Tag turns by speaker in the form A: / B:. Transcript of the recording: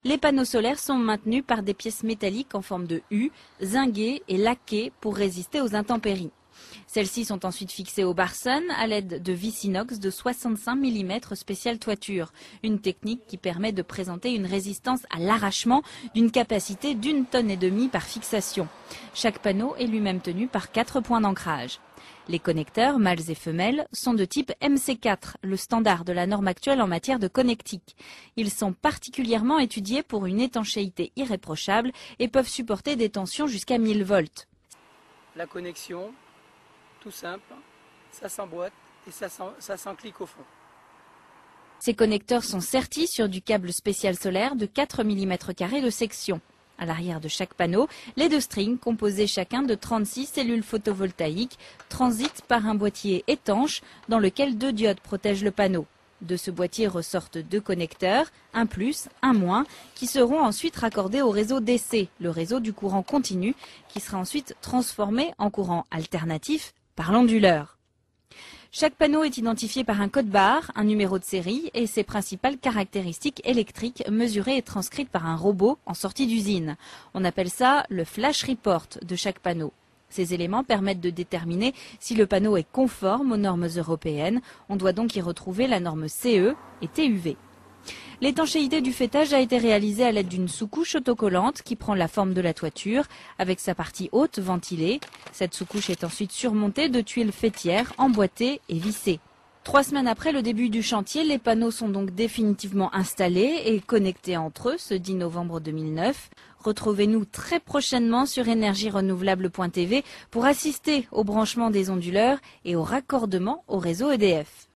A: Les panneaux solaires sont maintenus par des pièces métalliques en forme de U, zinguées et laquées pour résister aux intempéries. Celles-ci sont ensuite fixées au barson à l'aide de vis inox de 65 mm spécial toiture, une technique qui permet de présenter une résistance à l'arrachement d'une capacité d'1,5 tonne par fixation. Chaque panneau est lui-même tenu par 4 points d'ancrage. Les connecteurs, mâles et femelles, sont de type MC4, le standard de la norme actuelle en matière de connectique. Ils sont particulièrement étudiés pour une étanchéité irréprochable et peuvent supporter des tensions jusqu'à 1000 volts.
B: La connexion, tout simple, ça s'emboîte et ça s'enclique au fond.
A: Ces connecteurs sont sertis sur du câble spécial solaire de 4 mm² de section. À l'arrière de chaque panneau, les 2 strings, composés chacun de 36 cellules photovoltaïques, transitent par un boîtier étanche dans lequel 2 diodes protègent le panneau. De ce boîtier ressortent 2 connecteurs, un plus, un moins, qui seront ensuite raccordés au réseau DC, le réseau du courant continu, qui sera ensuite transformé en courant alternatif par l'onduleur. Chaque panneau est identifié par un code barre, un numéro de série et ses principales caractéristiques électriques mesurées et transcrites par un robot en sortie d'usine. On appelle ça le flash report de chaque panneau. Ces éléments permettent de déterminer si le panneau est conforme aux normes européennes. On doit donc y retrouver la norme CE et TUV. L'étanchéité du faîtage a été réalisée à l'aide d'une sous-couche autocollante qui prend la forme de la toiture avec sa partie haute ventilée. Cette sous-couche est ensuite surmontée de tuiles faîtières emboîtées et vissées. 3 semaines après le début du chantier, les panneaux sont donc définitivement installés et connectés entre eux ce 10 novembre 2009. Retrouvez-nous très prochainement sur énergierenouvelable.tv pour assister au branchement des onduleurs et au raccordement au réseau EDF.